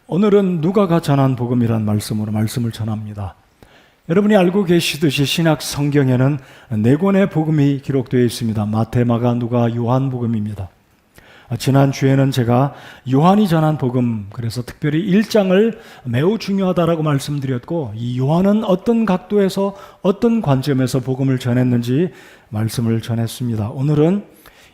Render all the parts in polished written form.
오늘은 누가가 전한 복음이란 말씀으로 말씀을 전합니다. 여러분이 알고 계시듯이 신약 성경에는 네 권의 복음이 기록되어 있습니다. 마태, 마가, 누가, 요한 복음입니다. 지난주에는 제가 요한이 전한 복음, 그래서 특별히 1장을 매우 중요하다라고 말씀드렸고, 이 요한은 어떤 각도에서 어떤 관점에서 복음을 전했는지 말씀을 전했습니다. 오늘은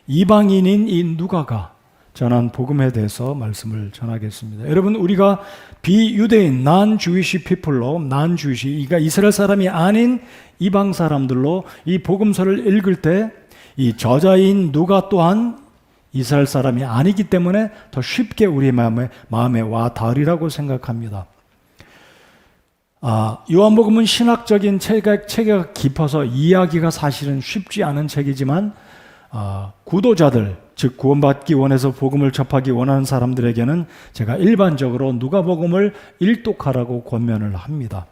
이방인인 이 누가가 전한 복음에 대해서 말씀을 전하겠습니다. 여러분, 우리가 비유대인, non-Jewish people로, non-Jewish, 그러니까 이스라엘 사람이 아닌 이방 사람들로 이 복음서를 읽을 때 이 저자인 누가 또한 이스라엘 사람이 아니기 때문에 더 쉽게 우리의 마음에 와 닿으리라고 생각합니다. 요한복음은 신학적인 체계가 깊어서 이해하기가 사실은 쉽지 않은 책이지만 구도자들, 즉 구원받기 원해서 복음을 접하기 원하는 사람들에게는 제가 일반적으로 누가복음을 일독하라고 권면을 합니다.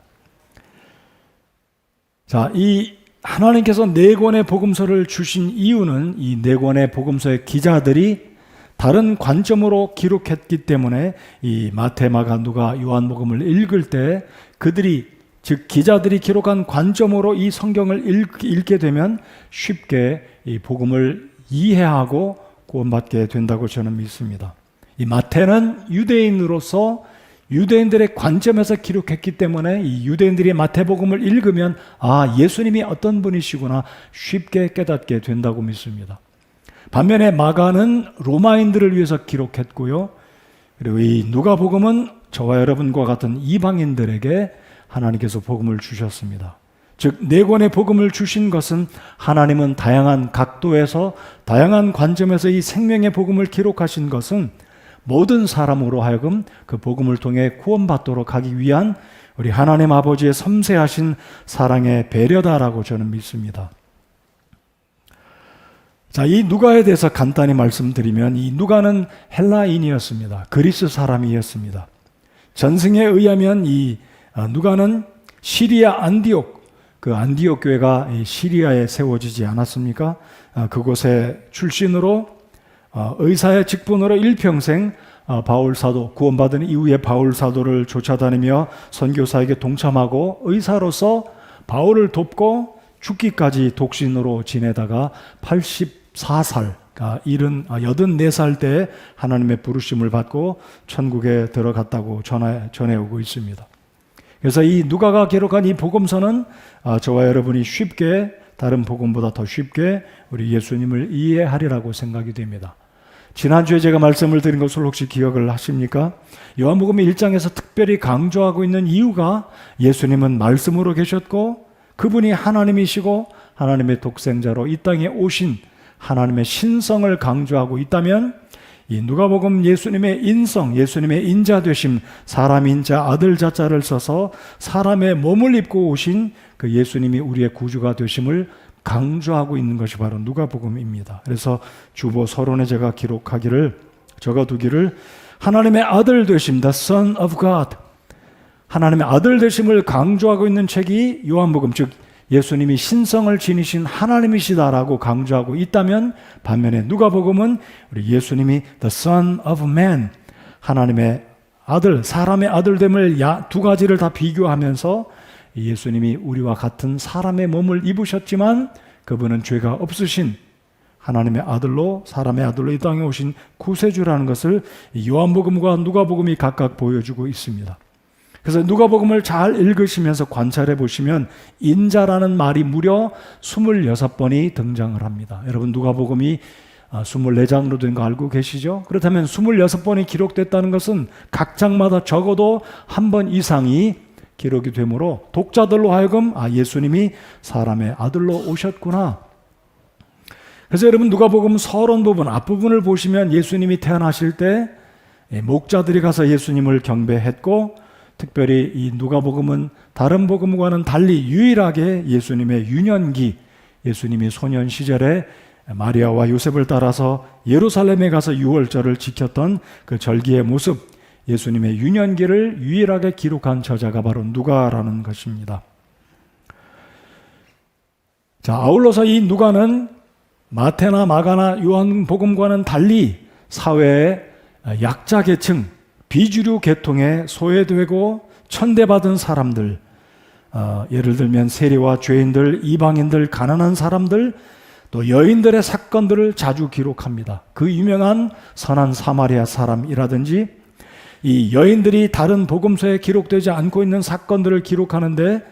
자, 이 하나님께서 네 권의 복음서를 주신 이유는 이 네 권의 복음서의 기자들이 다른 관점으로 기록했기 때문에 이 마태, 마가, 누가, 요한복음을 읽을 때 그들이, 즉 기자들이 기록한 관점으로 이 성경을 읽게 되면 쉽게 이 복음을 이해하고 구원받게 된다고 저는 믿습니다. 이 마태는 유대인으로서 유대인들의 관점에서 기록했기 때문에 이 유대인들이 마태복음을 읽으면 예수님이 어떤 분이시구나 쉽게 깨닫게 된다고 믿습니다. 반면에 마가는 로마인들을 위해서 기록했고요. 그리고 이 누가복음은 저와 여러분과 같은 이방인들에게 하나님께서 복음을 주셨습니다. 즉, 네 권의 복음을 주신 것은 하나님은 다양한 각도에서 다양한 관점에서 이 생명의 복음을 기록하신 것은 모든 사람으로 하여금 그 복음을 통해 구원받도록 하기 위한 우리 하나님 아버지의 섬세하신 사랑의 배려다라고 저는 믿습니다. 자, 이 누가에 대해서 간단히 말씀드리면 이 누가는 헬라인이었습니다. 그리스 사람이었습니다. 전승에 의하면 이 누가는 시리아 안디옥, 그 안디옥 교회가 시리아에 세워지지 않았습니까? 그곳의 출신으로 의사의 직분으로 일평생 바울 사도, 구원받은 이후에 바울 사도를 쫓아다니며 선교사에게 동참하고 의사로서 바울을 돕고 죽기까지 독신으로 지내다가 84살, 84살 때 하나님의 부르심을 받고 천국에 들어갔다고 전해오고 있습니다. 그래서 이 누가가 기록한 이 복음서는 저와 여러분이 쉽게, 다른 복음보다 더 쉽게 우리 예수님을 이해하리라고 생각이 됩니다. 지난주에 제가 말씀을 드린 것을 혹시 기억을 하십니까? 요한복음 1장에서 특별히 강조하고 있는 이유가 예수님은 말씀으로 계셨고 그분이 하나님이시고 하나님의 독생자로 이 땅에 오신 하나님의 신성을 강조하고 있다면, 이 누가복음 예수님의 인성, 예수님의 인자되심, 사람인자 아들 자자를 써서 사람의 몸을 입고 오신 그 예수님이 우리의 구주가 되심을 강조하고 있는 것이 바로 누가복음입니다. 그래서 주보 서론에 제가 적어두기를 하나님의 아들 되심, the Son of God, 하나님의 아들 되심을 강조하고 있는 책이 요한복음, 즉 예수님이 신성을 지니신 하나님이시다라고 강조하고 있다면, 반면에 누가복음은 우리 예수님이 the Son of Man, 하나님의 아들, 사람의 아들됨을 두 가지를 다 비교하면서 예수님이 우리와 같은 사람의 몸을 입으셨지만 그분은 죄가 없으신 하나님의 아들로, 사람의 아들로 이 땅에 오신 구세주라는 것을 요한복음과 누가복음이 각각 보여주고 있습니다. 그래서 누가복음을 잘 읽으시면서 관찰해 보시면 인자라는 말이 무려 26번이 등장을 합니다. 여러분, 누가복음이 24장으로 된 거 알고 계시죠? 그렇다면 26번이 기록됐다는 것은 각 장마다 적어도 한 번 이상이 기록이 되므로 독자들로 하여금 예수님이 사람의 아들로 오셨구나. 그래서 여러분, 누가복음 서론 부분, 앞부분을 보시면 예수님이 태어나실 때 목자들이 가서 예수님을 경배했고, 특별히 이 누가복음은 다른 복음과는 달리 유일하게 예수님의 유년기, 예수님이 소년 시절에 마리아와 요셉을 따라서 예루살렘에 가서 유월절을 지켰던 그 절기의 모습, 예수님의 유년기를 유일하게 기록한 저자가 바로 누가라는 것입니다. 자, 아울러서 이 누가는 마태나 마가나 요한복음과는 달리 사회의 약자 계층, 비주류 계통에 소외되고 천대받은 사람들, 예를 들면 세리와 죄인들, 이방인들, 가난한 사람들, 또 여인들의 사건들을 자주 기록합니다. 그 유명한 선한 사마리아 사람이라든지 이 여인들이 다른 복음서에 기록되지 않고 있는 사건들을 기록하는데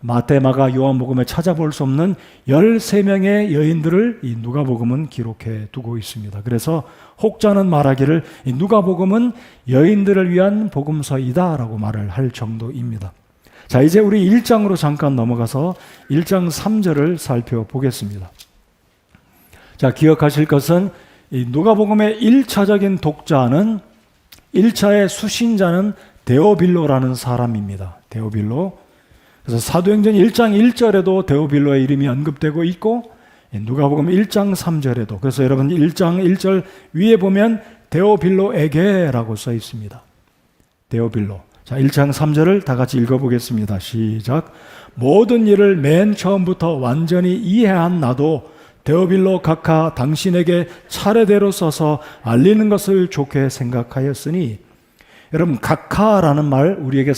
마태, 마가, 요한복음에 찾아볼 수 없는 13명의 여인들을 이 누가복음은 기록해 두고 있습니다. 그래서 혹자는 말하기를 이 누가복음은 여인들을 위한 복음서이다라고 말을 할 정도입니다. 자, 이제 우리 1장으로 잠깐 넘어가서 1장 3절을 살펴보겠습니다. 자, 기억하실 것은 이 누가복음의 1차적인 독자는 1차의 수신자는 데오빌로라는 사람입니다. 데오빌로. 그래서 사도행전 1장 1절에도 데오빌로의 이름이 언급되고 있고 누가복음 1장 3절에도, 그래서 여러분 1장 1절 위에 보면 데오빌로에게라고 써 있습니다. 데오빌로. 자, 1장 3절을 다 같이 읽어보겠습니다. 시작. 모든 일을 맨 처음부터 완전히 이해한 나도 데오빌로 각하 당신에게 차례대로 써서 알리는 것을 좋게 생각하였으니, 여러분 각하라는 말 우리에게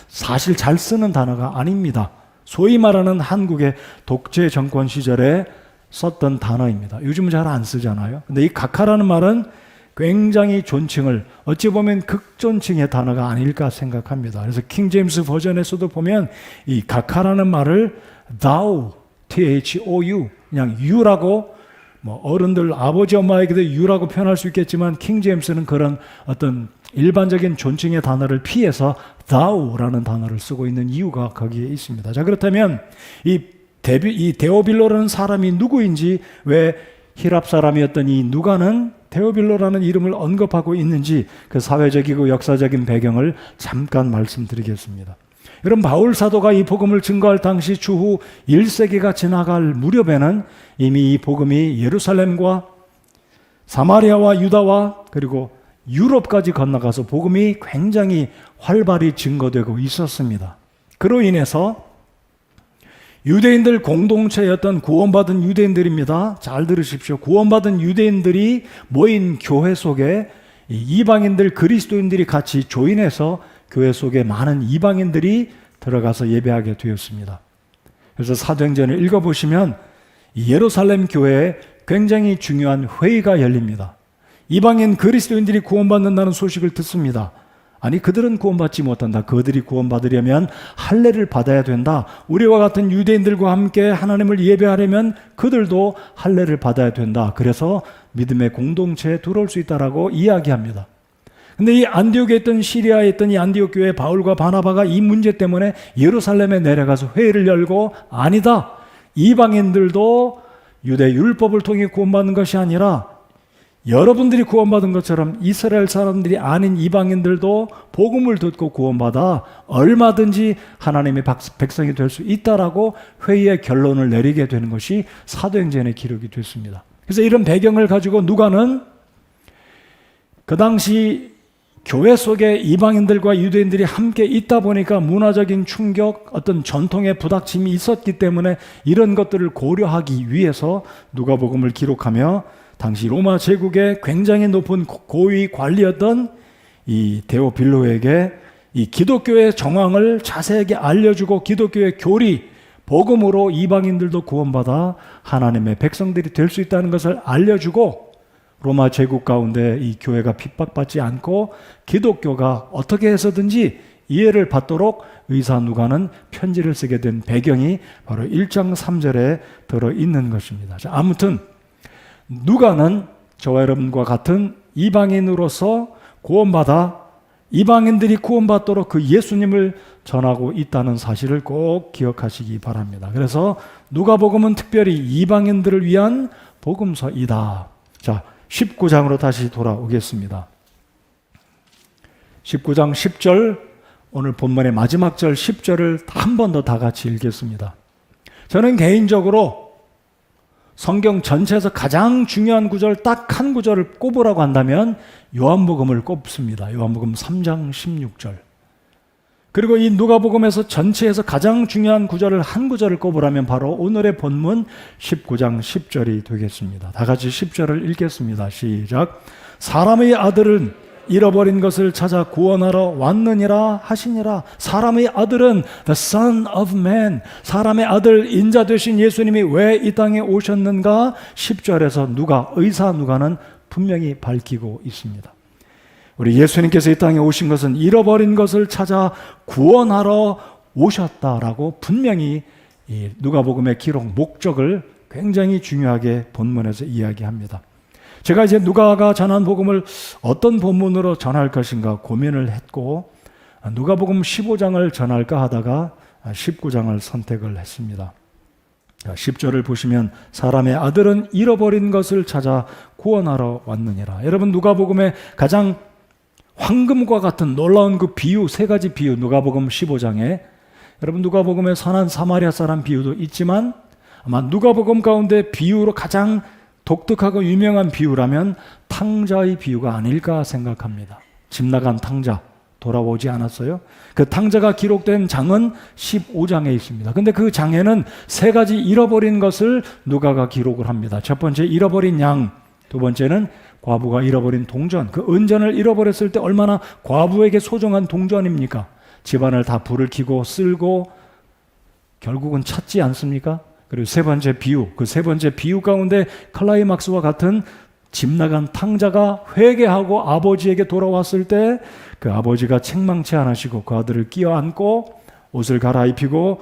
사실 잘 쓰는 단어가 아닙니다. 소위 말하는 한국의 독재 정권 시절에 썼던 단어입니다. 요즘은 잘 안 쓰잖아요. 근데 이 각하라는 말은 굉장히 존칭을, 어찌 보면 극존칭의 단어가 아닐까 생각합니다. 그래서 킹제임스 버전에서도 보면 이 각하라는 말을 thou, thou, 그냥 you라고, 뭐 어른들 아버지 엄마에게도 you라고 표현할 수 있겠지만 킹제임스는 그런 어떤 일반적인 존칭의 단어를 피해서 thou라는 단어를 쓰고 있는 이유가 거기에 있습니다. 자, 그렇다면 이 데오빌로라는 사람이 누구인지, 왜 히랍 사람이었던 이 누가는 데오빌로라는 이름을 언급하고 있는지 그 사회적이고 역사적인 배경을 잠깐 말씀드리겠습니다. 여러분, 바울 사도가 이 복음을 증거할 당시 주후 1세기가 지나갈 무렵에는 이미 이 복음이 예루살렘과 사마리아와 유다와 그리고 유럽까지 건너가서 복음이 굉장히 활발히 증거되고 있었습니다. 그로 인해서 유대인들 공동체였던 구원받은 유대인들입니다. 잘 들으십시오. 구원받은 유대인들이 모인 교회 속에 이방인들, 그리스도인들이 같이 조인해서 교회 속에 많은 이방인들이 들어가서 예배하게 되었습니다. 그래서 사도행전을 읽어보시면 예루살렘 교회에 굉장히 중요한 회의가 열립니다. 이방인 그리스도인들이 구원받는다는 소식을 듣습니다. 아니, 그들은 구원받지 못한다. 그들이 구원받으려면 할례를 받아야 된다. 우리와 같은 유대인들과 함께 하나님을 예배하려면 그들도 할례를 받아야 된다. 그래서 믿음의 공동체에 들어올 수 있다라고 이야기합니다. 근데 이 안디옥에 있던, 시리아에 있던 이 안디옥 교회 바울과 바나바가 이 문제 때문에 예루살렘에 내려가서 회의를 열고, 아니다, 이방인들도 유대 율법을 통해 구원받는 것이 아니라 여러분들이 구원받은 것처럼 이스라엘 사람들이 아닌 이방인들도 복음을 듣고 구원받아 얼마든지 하나님의 백성이 될 수 있다라고 회의의 결론을 내리게 되는 것이 사도행전의 기록이 됐습니다. 그래서 이런 배경을 가지고 누가는 그 당시 교회 속에 이방인들과 유대인들이 함께 있다 보니까 문화적인 충격, 어떤 전통의 부닥침이 있었기 때문에 이런 것들을 고려하기 위해서 누가복음을 기록하며 당시 로마 제국의 굉장히 높은 고위 관리였던 이 데오빌로에게 이 기독교의 정황을 자세하게 알려주고 기독교의 교리, 복음으로 이방인들도 구원받아 하나님의 백성들이 될 수 있다는 것을 알려주고, 로마 제국 가운데 이 교회가 핍박받지 않고 기독교가 어떻게 해서든지 이해를 받도록 의사 누가는 편지를 쓰게 된 배경이 바로 1장 3절에 들어있는 것입니다. 자, 아무튼 누가는 저와 여러분과 같은 이방인으로서 구원받아 이방인들이 구원받도록 그 예수님을 전하고 있다는 사실을 꼭 기억하시기 바랍니다. 그래서 누가복음은 특별히 이방인들을 위한 복음서이다. 자, 19장으로 다시 돌아오겠습니다. 19장 10절, 오늘 본문의 마지막 절 10절을 한 번 더 다 같이 읽겠습니다. 저는 개인적으로 성경 전체에서 가장 중요한 구절, 딱 한 구절을 꼽으라고 한다면 요한복음을 꼽습니다. 요한복음 3장 16절. 그리고 이 누가복음에서 전체에서 가장 중요한 구절을 한 구절을 꼽으라면 바로 오늘의 본문 19장 10절이 되겠습니다. 다 같이 10절을 읽겠습니다. 시작. 사람의 아들은 잃어버린 것을 찾아 구원하러 왔느니라 하시니라. 사람의 아들은 the son of man, 사람의 아들 인자 되신 예수님이 왜 이 땅에 오셨는가? 10절에서 의사 누가는 분명히 밝히고 있습니다. 우리 예수님께서 이 땅에 오신 것은 잃어버린 것을 찾아 구원하러 오셨다라고 분명히 이 누가복음의 기록 목적을 굉장히 중요하게 본문에서 이야기합니다. 제가 이제 누가가 전한 복음을 어떤 본문으로 전할 것인가 고민을 했고 누가복음 15장을 전할까 하다가 19장을 선택을 했습니다. 10절을 보시면 사람의 아들은 잃어버린 것을 찾아 구원하러 왔느니라. 여러분 누가복음의 가장 황금과 같은 놀라운 그 비유, 세 가지 비유, 누가복음 15장에 여러분 누가복음의 선한 사마리아 사람 비유도 있지만 아마 누가복음 가운데 비유로 가장 독특하고 유명한 비유라면 탕자의 비유가 아닐까 생각합니다. 집 나간 탕자 돌아오지 않았어요? 그 탕자가 기록된 장은 15장에 있습니다. 근데 그 장에는 세 가지 잃어버린 것을 누가가 기록을 합니다. 첫 번째 잃어버린 양, 두 번째는 과부가 잃어버린 동전. 그 은전을 잃어버렸을 때 얼마나 과부에게 소중한 동전입니까? 집안을 다 불을 켜고 쓸고 결국은 찾지 않습니까? 그리고 세 번째 비유, 그 세 번째 비유 가운데 클라이막스와 같은 집 나간 탕자가 회개하고 아버지에게 돌아왔을 때 그 아버지가 책망치 않으시고 그 아들을 끼어안고 옷을 갈아입히고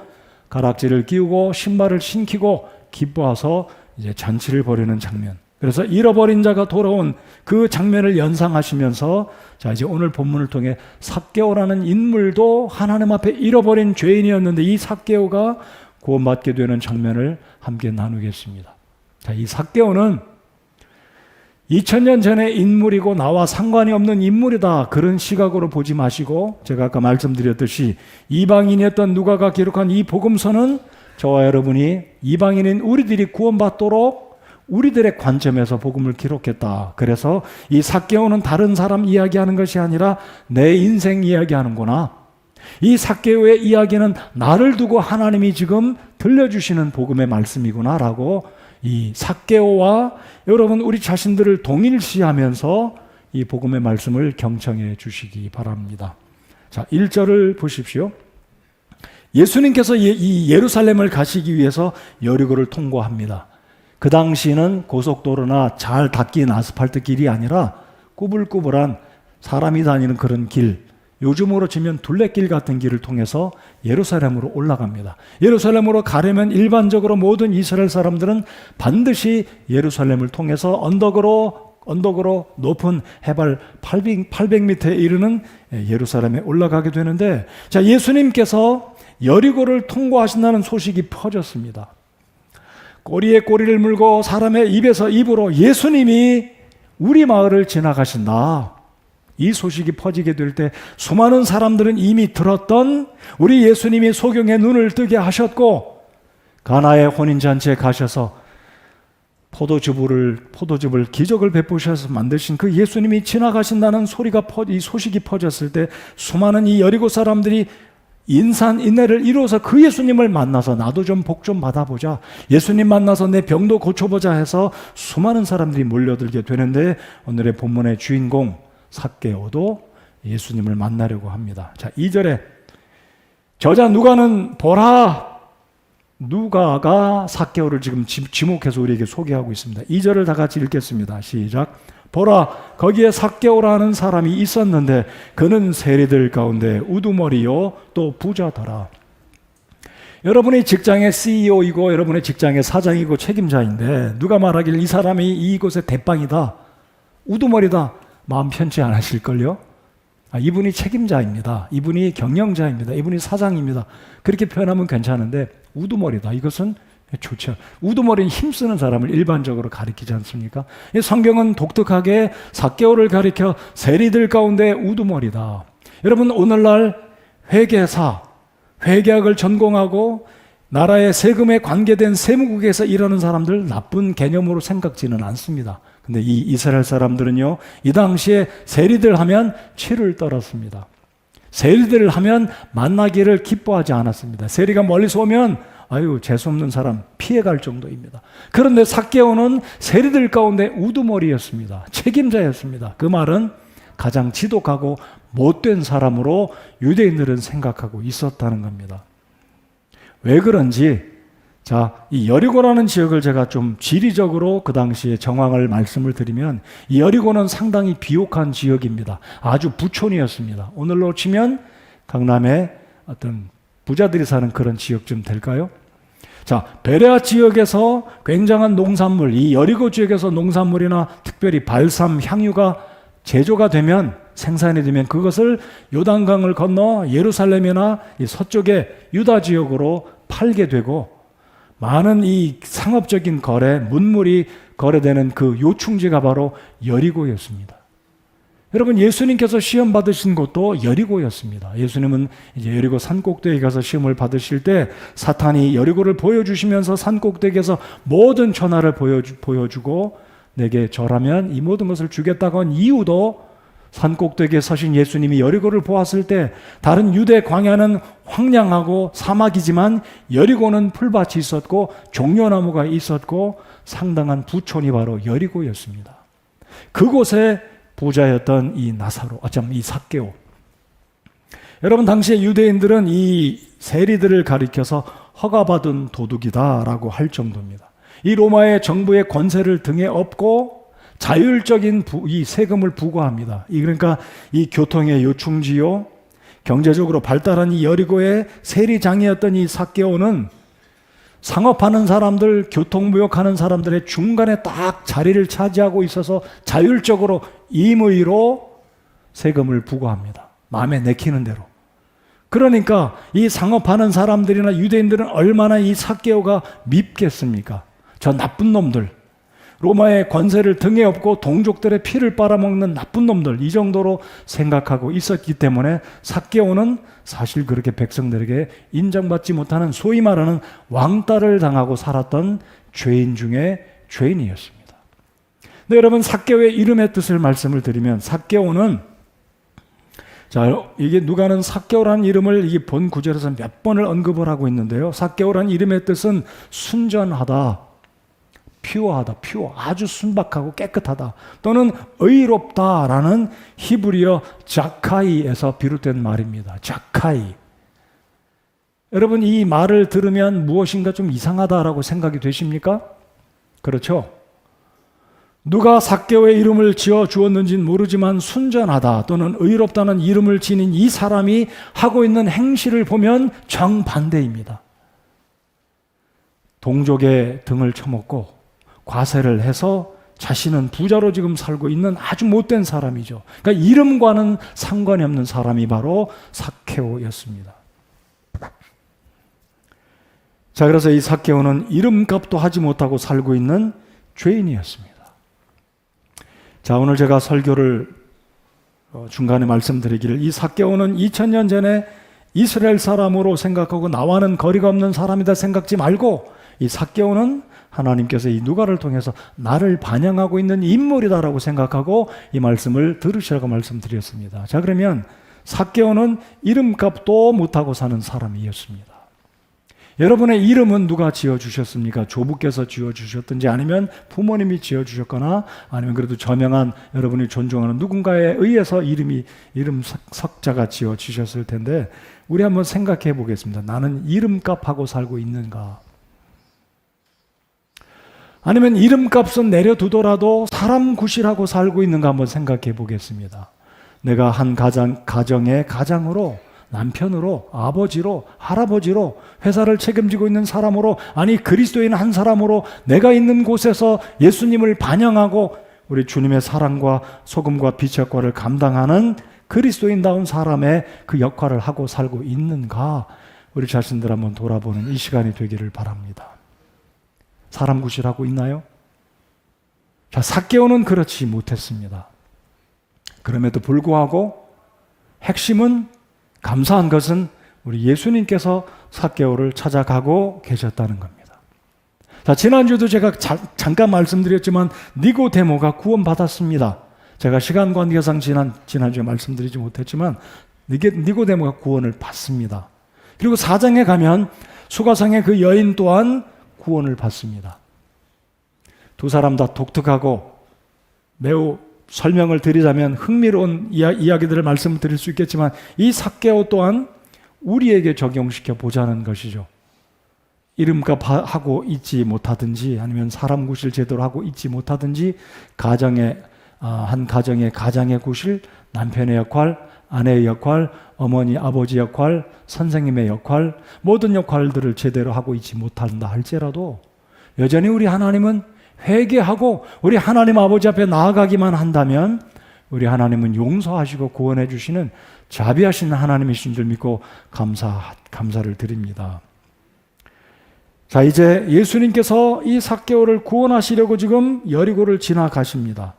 가락지를 끼우고 신발을 신기고 기뻐해서 이제 잔치를 벌이는 장면. 그래서 잃어버린 자가 돌아온 그 장면을 연상하시면서 자 이제 오늘 본문을 통해 삭개오라는 인물도 하나님 앞에 잃어버린 죄인이었는데 이 삭개오가 구원받게 되는 장면을 함께 나누겠습니다. 자, 이 삭개오는 2000년 전의 인물이고 나와 상관이 없는 인물이다. 그런 시각으로 보지 마시고 제가 아까 말씀드렸듯이 이방인이었던 누가가 기록한 이 복음서는 저와 여러분이 이방인인 우리들이 구원받도록 우리들의 관점에서 복음을 기록했다. 그래서 이 삭개오는 다른 사람 이야기하는 것이 아니라 내 인생 이야기하는구나. 이 삭개오의 이야기는 나를 두고 하나님이 지금 들려주시는 복음의 말씀이구나 라고 이 삭개오와 여러분 우리 자신들을 동일시하면서 이 복음의 말씀을 경청해 주시기 바랍니다. 자, 1절을 보십시오. 예수님께서 이 예루살렘을 가시기 위해서 여리고를 통과합니다. 그 당시는 고속도로나 잘 닦인 아스팔트 길이 아니라 꾸불꾸불한 사람이 다니는 그런 길, 요즘으로 치면 둘레길 같은 길을 통해서 예루살렘으로 올라갑니다. 예루살렘으로 가려면 일반적으로 모든 이스라엘 사람들은 반드시 예루살렘을 통해서 언덕으로 높은 해발 800m에 이르는 예루살렘에 올라가게 되는데 자, 예수님께서 여리고를 통과하신다는 소식이 퍼졌습니다. 꼬리에 꼬리를 물고 사람의 입에서 입으로 예수님이 우리 마을을 지나가신다. 이 소식이 퍼지게 될 때 수많은 사람들은 이미 들었던 우리 예수님이 소경의 눈을 뜨게 하셨고 가나의 혼인잔치에 가셔서 포도즙을 기적을 베푸셔서 만드신 그 예수님이 지나가신다는 이 소식이 퍼졌을 때 수많은 이 여리고 사람들이 인산인해를 이루어서 그 예수님을 만나서 나도 좀 복 좀 받아보자, 예수님 만나서 내 병도 고쳐보자 해서 수많은 사람들이 몰려들게 되는데 오늘의 본문의 주인공 삭개오도 예수님을 만나려고 합니다. 자, 2절에 저자 누가는 보라, 누가가 삭개오를 지금 지목해서 우리에게 소개하고 있습니다. 2절을 다 같이 읽겠습니다. 시작. 보라, 거기에 삭개오라는 사람이 있었는데 그는 세리들 가운데 우두머리요 또 부자더라. 여러분의 직장의 CEO이고 여러분의 직장의 사장이고 책임자인데 누가 말하길 이 사람이 이곳의 대빵이다, 우두머리다, 마음 편치 않으실걸요? 이분이 책임자입니다. 이분이 경영자입니다. 이분이 사장입니다. 그렇게 표현하면 괜찮은데 우두머리다, 이것은 좋죠. 우두머리는 힘쓰는 사람을 일반적으로 가리키지 않습니까? 성경은 독특하게 삭개오를 가리켜 세리들 가운데 우두머리다. 여러분 오늘날 회계학을 전공하고 나라의 세금에 관계된 세무국에서 일하는 사람들 나쁜 개념으로 생각지는 않습니다. 근데 이 이스라엘 사람들은요, 이 당시에 세리들 하면 치를 떨었습니다. 세리들을 하면 만나기를 기뻐하지 않았습니다. 세리가 멀리서 오면 아유 재수없는 사람 피해갈 정도입니다. 그런데 삭개오는 세리들 가운데 우두머리였습니다. 책임자였습니다. 그 말은 가장 지독하고 못된 사람으로 유대인들은 생각하고 있었다는 겁니다. 왜 그런지 이 여리고라는 지역을 제가 좀 지리적으로 그 당시에 정황을 말씀을 드리면, 이 여리고는 상당히 비옥한 지역입니다. 아주 부촌이었습니다. 오늘로 치면 강남에 어떤 부자들이 사는 그런 지역쯤 될까요? 베레아 지역에서 굉장한 농산물, 이 여리고 지역에서 농산물이나 특별히 발삼, 향유가 제조가 되면, 생산이 되면 그것을 요단강을 건너 예루살렘이나 이 서쪽의 유다 지역으로 팔게 되고, 많은 이 상업적인 거래, 문물이 거래되는 그 요충지가 바로 여리고였습니다. 여러분, 예수님께서 시험 받으신 곳도 여리고였습니다. 예수님은 이제 여리고 산꼭대기에 가서 시험을 받으실 때 사탄이 여리고를 보여주시면서 산꼭대기에서 모든 천하를 보여주고 내게 절하면 이 모든 것을 주겠다고 한 이유도, 산꼭대기에 서신 예수님이 여리고를 보았을 때 다른 유대 광야는 황량하고 사막이지만 여리고는 풀밭이 있었고 종려나무가 있었고 상당한 부촌이 바로 여리고였습니다. 그곳에 부자였던 이 이 삭개오. 여러분, 당시에 유대인들은 이 세리들을 가리켜서 허가받은 도둑이다라고 할 정도입니다. 이 로마의 정부의 권세를 등에 업고 자율적인 이 세금을 부과합니다. 그러니까 이 교통의 요충지요, 경제적으로 발달한 이 여리고의 세리장이었던 이 삭개오는 상업하는 사람들, 교통무역하는 사람들의 중간에 딱 자리를 차지하고 있어서 자율적으로 임의로 세금을 부과합니다. 마음에 내키는 대로. 그러니까 이 상업하는 사람들이나 유대인들은 얼마나 이 삭개오가 밉겠습니까? 저 나쁜 놈들, 로마의 권세를 등에 업고 동족들의 피를 빨아먹는 나쁜 놈들, 이 정도로 생각하고 있었기 때문에 삭개오는 사실 그렇게 백성들에게 인정받지 못하는, 소위 말하는 왕따를 당하고 살았던 죄인 중에 죄인이었습니다. 근데 여러분, 삭개오의 이름의 뜻을 말씀을 드리면, 삭개오는 이게 누가는 삭개오라는 이름을 이 본 구절에서 몇 번을 언급을 하고 있는데요. 삭개오라는 이름의 뜻은 순전하다, 퓨어하다, 아주 순박하고 깨끗하다, 또는 의롭다라는 히브리어 자카이에서 비롯된 말입니다. 자카이. 여러분, 이 말을 들으면 무엇인가 좀 이상하다라고 생각이 되십니까? 그렇죠? 누가 삭개오의 이름을 지어 주었는지는 모르지만 순전하다 또는 의롭다는 이름을 지닌 이 사람이 하고 있는 행실을 보면 정반대입니다. 동족의 등을 쳐먹고 과세를 해서 자신은 부자로 지금 살고 있는 아주 못된 사람이죠. 그러니까 이름과는 상관이 없는 사람이 바로 삭개오였습니다. 그래서 이 삭개오는 이름값도 하지 못하고 살고 있는 죄인이었습니다. 오늘 제가 설교를 중간에 말씀드리기를, 이 삭개오는 2000년 전에 이스라엘 사람으로 생각하고 나와는 거리가 없는 사람이다 생각지 말고, 이 삭개오는 하나님께서 이 누가를 통해서 나를 반영하고 있는 인물이다라고 생각하고 이 말씀을 들으시라고 말씀드렸습니다. 그러면 삭개오는 이름값도 못하고 사는 사람이었습니다. 여러분의 이름은 누가 지어주셨습니까? 조부께서 지어주셨든지, 아니면 부모님이 지어주셨거나, 아니면 그래도 저명한 여러분이 존중하는 누군가에 의해서 이름 석자가 지어주셨을 텐데, 우리 한번 생각해 보겠습니다. 나는 이름값하고 살고 있는가? 아니면 이름값은 내려두더라도 사람 구실하고 살고 있는가 한번 생각해 보겠습니다. 내가 한 가정의 가장으로, 남편으로, 아버지로, 할아버지로, 회사를 책임지고 있는 사람으로, 아니 그리스도인 한 사람으로 내가 있는 곳에서 예수님을 반영하고 우리 주님의 사랑과 소금과 빛의 역할을 감당하는 그리스도인다운 사람의 그 역할을 하고 살고 있는가, 우리 자신들 한번 돌아보는 이 시간이 되기를 바랍니다. 사람 구실하고 있나요? 삭개오는 그렇지 못했습니다. 그럼에도 불구하고 핵심은, 감사한 것은 우리 예수님께서 삭개오를 찾아가고 계셨다는 겁니다. 지난주도 제가 잠깐 말씀드렸지만 니고데모가 구원받았습니다. 제가 시간 관계상 지난주에 말씀드리지 못했지만 니고데모가 구원을 받습니다. 그리고 4장에 가면 수가상의 그 여인 또한 구원을 받습니다. 두 사람 다 독특하고 매우 설명을 드리자면 흥미로운 이야기들을 말씀을 드릴 수 있겠지만 이 삭개오 또한 우리에게 적용시켜 보자는 것이죠. 이름값 하고 있지 못하든지 아니면 사람 구실 제대로 하고 있지 못하든지 한 가정의 가장의 구실, 남편의 역할, 아내의 역할, 어머니, 아버지 역할, 선생님의 역할, 모든 역할들을 제대로 하고 있지 못한다 할지라도 여전히 우리 하나님은 회개하고 우리 하나님 아버지 앞에 나아가기만 한다면 우리 하나님은 용서하시고 구원해 주시는 자비하신 하나님이신 줄 믿고 감사를 드립니다. 자, 이제 예수님께서 이 삭개오를 구원하시려고 지금 여리고를 지나가십니다.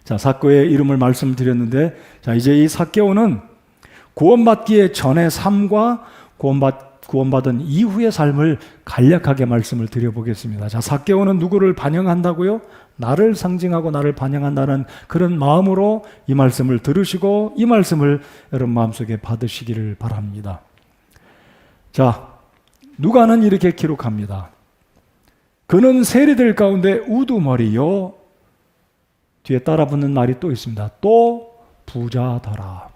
자, 삭개오의 이름을 말씀드렸는데, 자, 이제 이 삭개오는 구원받기에 전의 삶과 구원받은 이후의 삶을 간략하게 말씀을 드려보겠습니다. 자, 삭개오는 누구를 반영한다고요? 나를 상징하고 나를 반영한다는 그런 마음으로 이 말씀을 들으시고 이 말씀을 여러분 마음속에 받으시기를 바랍니다. 자, 누가는 이렇게 기록합니다. 그는 세리들 가운데 우두머리요. 뒤에 따라붙는 말이 또 있습니다. 또 부자더라.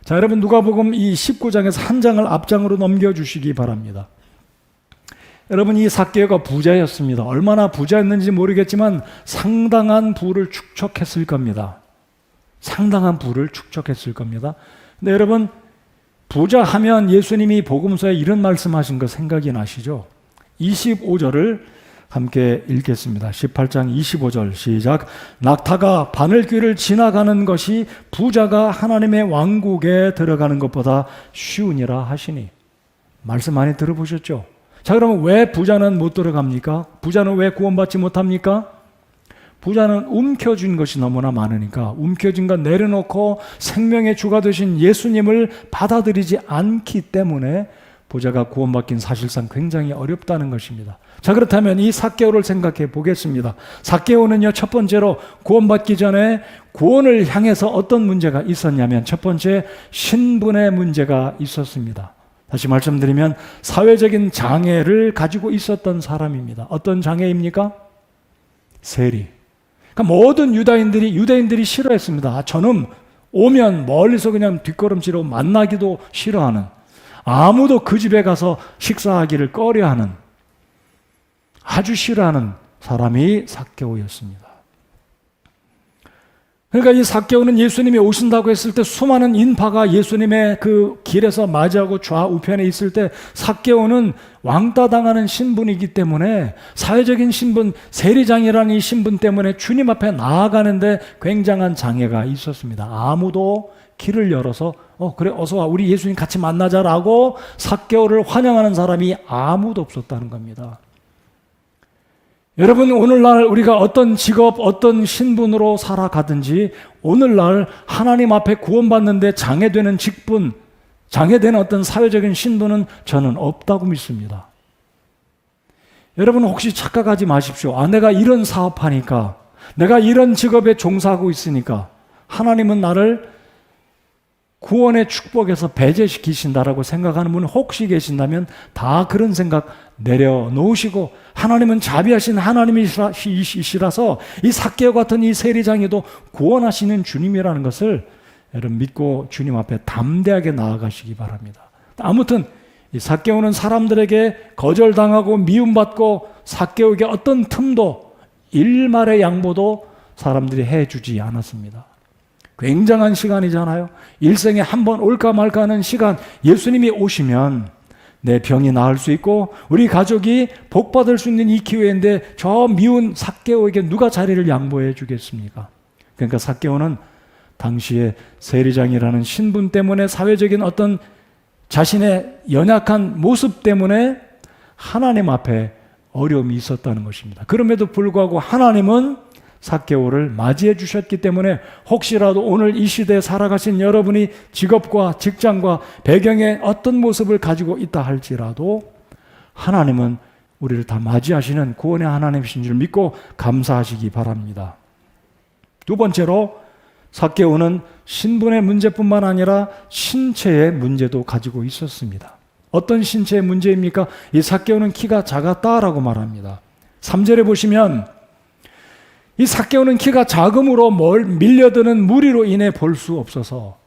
자, 여러분 누가복음 이 19장에서 한 장을 앞장으로 넘겨주시기 바랍니다. 여러분 이 삭개오가 부자였습니다. 얼마나 부자였는지 모르겠지만 상당한 부를 축적했을 겁니다. 상당한 부를 축적했을 겁니다. 근데 여러분 부자 하면 예수님이 복음서에 이런 말씀하신 거 생각이 나시죠? 25절을 함께 읽겠습니다. 18장 25절 시작. 낙타가 바늘귀를 지나가는 것이 부자가 하나님의 왕국에 들어가는 것보다 쉬우니라 하시니. 말씀 많이 들어보셨죠? 자, 그러면 왜 부자는 못 들어갑니까? 부자는 왜 구원받지 못합니까? 부자는 움켜쥔 것이 너무나 많으니까 움켜쥔 것 내려놓고 생명의 주가 되신 예수님을 받아들이지 않기 때문에 부자가 구원받긴 사실상 굉장히 어렵다는 것입니다. 자, 그렇다면 이 삭개오를 생각해 보겠습니다. 삭개오는요, 첫 번째로 구원받기 전에 구원을 향해서 어떤 문제가 있었냐면 첫 번째 신분의 문제가 있었습니다. 다시 말씀드리면 사회적인 장애를 가지고 있었던 사람입니다. 어떤 장애입니까? 세리. 그러니까 모든 유대인들이 싫어했습니다. 저놈 오면 멀리서 그냥 뒷걸음질하고 만나기도 싫어하는, 아무도 그 집에 가서 식사하기를 꺼려하는, 아주 싫어하는 사람이 삭개오였습니다. 그러니까 이 삭개오는 예수님이 오신다고 했을 때 수많은 인파가 예수님의 그 길에서 맞이하고 좌우편에 있을 때 삭개오는 왕따 당하는 신분이기 때문에 사회적인 신분, 세리장이라는 이 신분 때문에 주님 앞에 나아가는데 굉장한 장애가 있었습니다. 아무도 길을 열어서 그래 어서 와 우리 예수님 같이 만나자라고 삭개오를 환영하는 사람이 아무도 없었다는 겁니다. 여러분 오늘날 우리가 어떤 직업, 어떤 신분으로 살아가든지 오늘날 하나님 앞에 구원받는데 장애되는 직분, 장애되는 어떤 사회적인 신분은 저는 없다고 믿습니다. 여러분 혹시 착각하지 마십시오. 내가 이런 사업하니까, 내가 이런 직업에 종사하고 있으니까 하나님은 나를 구원의 축복에서 배제시키신다라고 생각하는 분 혹시 계신다면 다 그런 생각 내려놓으시고 하나님은 자비하신 하나님이시라서 이 삭개오 같은 이 세리장에도 구원하시는 주님이라는 것을 여러분 믿고 주님 앞에 담대하게 나아가시기 바랍니다. 아무튼 이 삭개오는 사람들에게 거절당하고 미움받고 삭개오에게 어떤 틈도 일말의 양보도 사람들이 해주지 않았습니다. 굉장한 시간이잖아요. 일생에 한 번 올까 말까 하는 시간, 예수님이 오시면 내 병이 나을 수 있고 우리 가족이 복받을 수 있는 이 기회인데 저 미운 삭개오에게 누가 자리를 양보해 주겠습니까? 그러니까 삭개오는 당시에 세리장이라는 신분 때문에 사회적인 어떤 자신의 연약한 모습 때문에 하나님 앞에 어려움이 있었다는 것입니다. 그럼에도 불구하고 하나님은 삭개오를 맞이해 주셨기 때문에 혹시라도 오늘 이 시대에 살아가신 여러분이 직업과 직장과 배경에 어떤 모습을 가지고 있다 할지라도 하나님은 우리를 다 맞이하시는 구원의 하나님이신 줄 믿고 감사하시기 바랍니다. 두 번째로 삭개오는 신분의 문제뿐만 아니라 신체의 문제도 가지고 있었습니다. 어떤 신체의 문제입니까? 이 삭개오는 키가 작았다라고 말합니다. 3절에 보시면 이 삭개오는 키가 작음으로 밀려드는 무리로 인해 볼 수 없어서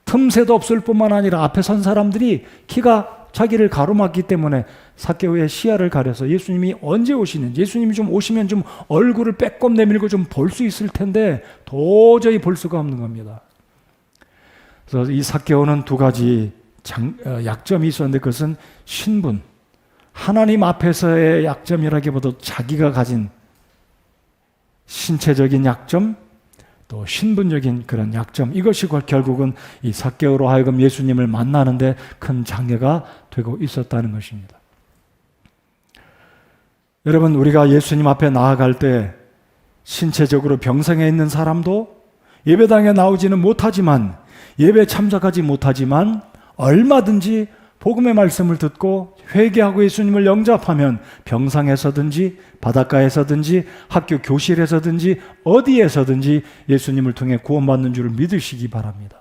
틈새도 없을 뿐만 아니라 앞에 선 사람들이 키가 자기를 가로막기 때문에 삭개오의 시야를 가려서 예수님이 언제 오시는지, 예수님이 좀 오시면 좀 얼굴을 빼꼼 내밀고 좀 볼 수 있을 텐데 도저히 볼 수가 없는 겁니다. 그래서 이 삭개오는 두 가지 약점이 있었는데 그것은 신분, 하나님 앞에서의 약점이라기보다 자기가 가진 신체적인 약점, 또 신분적인 그런 약점, 이것이 결국은 이 삭개오로 하여금 예수님을 만나는데 큰 장애가 되고 있었다는 것입니다. 여러분, 우리가 예수님 앞에 나아갈 때 신체적으로 병상에 있는 사람도 예배당에 나오지는 못하지만, 예배 참석하지 못하지만 얼마든지 복음의 말씀을 듣고 회개하고 예수님을 영접하면 병상에서든지 바닷가에서든지 학교 교실에서든지 어디에서든지 예수님을 통해 구원받는 줄을 믿으시기 바랍니다.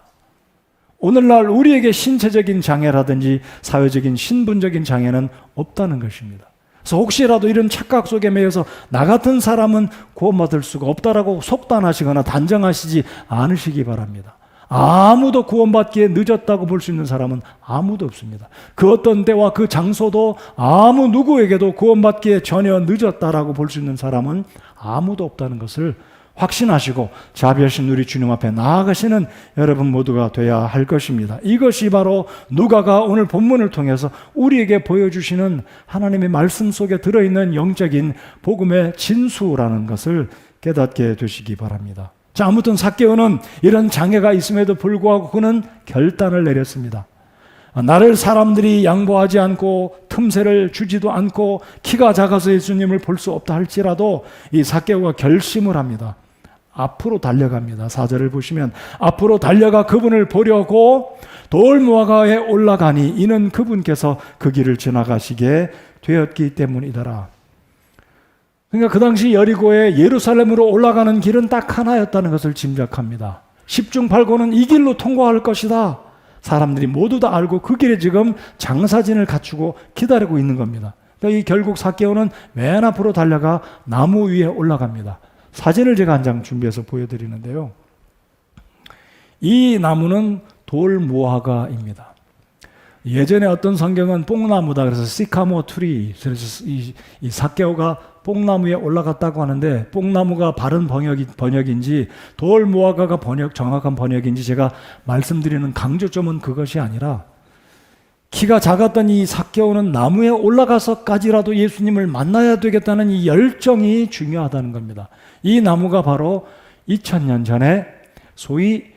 오늘날 우리에게 신체적인 장애라든지 사회적인 신분적인 장애는 없다는 것입니다. 그래서 혹시라도 이런 착각 속에 매여서 나 같은 사람은 구원받을 수가 없다라고 속단하시거나 단정하시지 않으시기 바랍니다. 아무도 구원받기에 늦었다고 볼 수 있는 사람은 아무도 없습니다. 그 어떤 때와 그 장소도 아무 누구에게도 구원받기에 전혀 늦었다라고 볼 수 있는 사람은 아무도 없다는 것을 확신하시고 자비하신 우리 주님 앞에 나아가시는 여러분 모두가 되어야 할 것입니다. 이것이 바로 누가가 오늘 본문을 통해서 우리에게 보여주시는 하나님의 말씀 속에 들어있는 영적인 복음의 진수라는 것을 깨닫게 되시기 바랍니다. 자, 아무튼 삭개오는 이런 장애가 있음에도 불구하고 그는 결단을 내렸습니다. 나를 사람들이 양보하지 않고 틈새를 주지도 않고 키가 작아서 예수님을 볼 수 없다 할지라도 이 삭개오가 결심을 합니다. 앞으로 달려갑니다. 4절을 보시면 앞으로 달려가 그분을 보려고 돌무화과에 올라가니 이는 그분께서 그 길을 지나가시게 되었기 때문이더라. 그러니까 그 당시 여리고에 예루살렘으로 올라가는 길은 딱 하나였다는 것을 짐작합니다. 10중 8구는 이 길로 통과할 것이다. 사람들이 모두 다 알고 그 길에 지금 장사진을 갖추고 기다리고 있는 겁니다. 그러니까 이 결국 삭개오는 맨 앞으로 달려가 나무 위에 올라갑니다. 사진을 제가 한 장 준비해서 보여드리는데요. 이 나무는 돌무화과입니다. 예전에 어떤 성경은 뽕나무다 그래서 시카모 트리, 그래서 이 삭개오가 뽕나무에 올라갔다고 하는데 뽕나무가 바른 번역인지 돌무화과가 정확한 번역인지 제가 말씀드리는 강조점은 그것이 아니라 키가 작았던 이 삭개오는 나무에 올라가서까지라도 예수님을 만나야 되겠다는 이 열정이 중요하다는 겁니다. 이 나무가 바로 2000년 전에 소위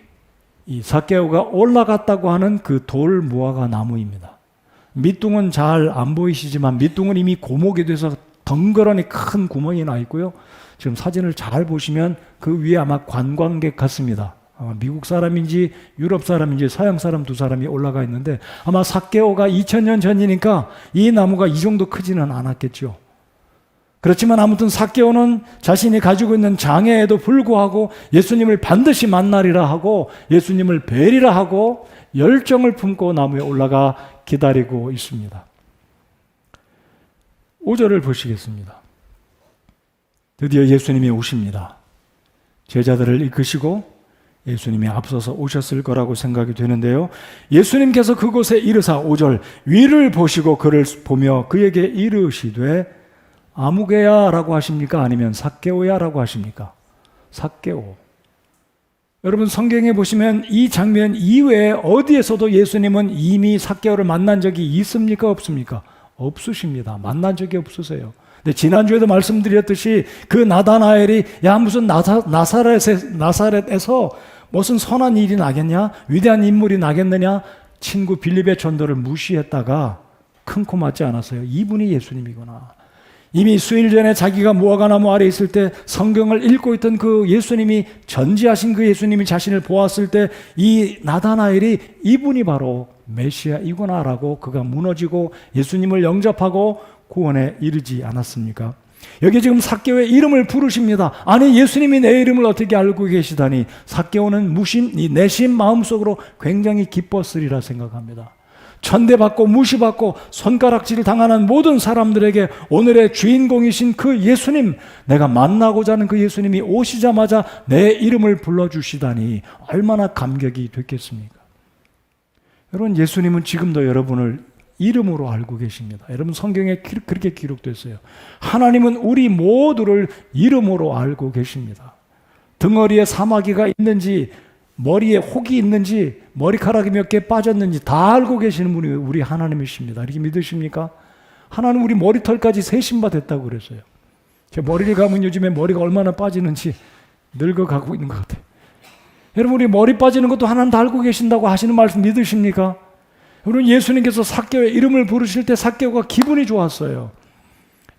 이 삭개오가 올라갔다고 하는 그 돌무화과 나무입니다. 밑둥은 잘 안 보이시지만 밑둥은 이미 고목이 돼서 덩그러니 큰 구멍이 나 있고요. 지금 사진을 잘 보시면 그 위에 아마 관광객 같습니다. 아마 미국 사람인지 유럽 사람인지 서양 사람 두 사람이 올라가 있는데 아마 삭개오가 2000년 전이니까 이 나무가 이 정도 크지는 않았겠죠. 그렇지만 아무튼 삭개오는 자신이 가지고 있는 장애에도 불구하고 예수님을 반드시 만나리라 하고 예수님을 뵈리라 하고 열정을 품고 나무에 올라가 기다리고 있습니다. 5절을 보시겠습니다. 드디어 예수님이 오십니다. 제자들을 이끄시고 예수님이 앞서서 오셨을 거라고 생각이 되는데요. 예수님께서 그곳에 이르사 5절 위를 보시고 그를 보며 그에게 이르시되 아무개야 라고 하십니까? 아니면 삭개오야 라고 하십니까? 삭개오. 여러분 성경에 보시면 이 장면 이외에 어디에서도 예수님은 이미 삭개오를 만난 적이 있습니까? 없습니까? 없으십니다. 만난 적이 없으세요. 근데 지난주에도 말씀드렸듯이 그 나다나엘이 야 무슨 나사렛에서 무슨 선한 일이 나겠냐? 위대한 인물이 나겠느냐? 친구 빌립의 전도를 무시했다가 큰 코 맞지 않았어요. 이분이 예수님이구나. 이미 수일 전에 자기가 무화과나무 아래 있을 때 성경을 읽고 있던 그 예수님이 전지하신 그 예수님이 자신을 보았을 때 이 나다나엘이 이분이 바로 메시아이구나라고 그가 무너지고 예수님을 영접하고 구원에 이르지 않았습니까? 여기 지금 삭개오의 이름을 부르십니다. 아니 예수님이 내 이름을 어떻게 알고 계시다니 삭개오는 내심 마음속으로 굉장히 기뻤으리라 생각합니다. 천대받고 무시받고 손가락질 당하는 모든 사람들에게 오늘의 주인공이신 그 예수님, 내가 만나고자 하는 그 예수님이 오시자마자 내 이름을 불러주시다니 얼마나 감격이 됐겠습니까? 여러분, 예수님은 지금도 여러분을 이름으로 알고 계십니다. 여러분, 성경에 그렇게 기록됐어요. 하나님은 우리 모두를 이름으로 알고 계십니다. 등어리에 사마귀가 있는지, 머리에 혹이 있는지, 머리카락이 몇 개 빠졌는지 다 알고 계시는 분이 우리 하나님이십니다. 이렇게 믿으십니까? 하나님 우리 머리털까지 세신바 됐다고 그랬어요. 제 머리를 감으면 요즘에 머리가 얼마나 빠지는지 늙어가고 있는 것 같아요. 여러분, 우리 머리 빠지는 것도 하나님 다 알고 계신다고 하시는 말씀 믿으십니까? 여러분, 예수님께서 삭개오의 이름을 부르실 때 삭개오가 기분이 좋았어요.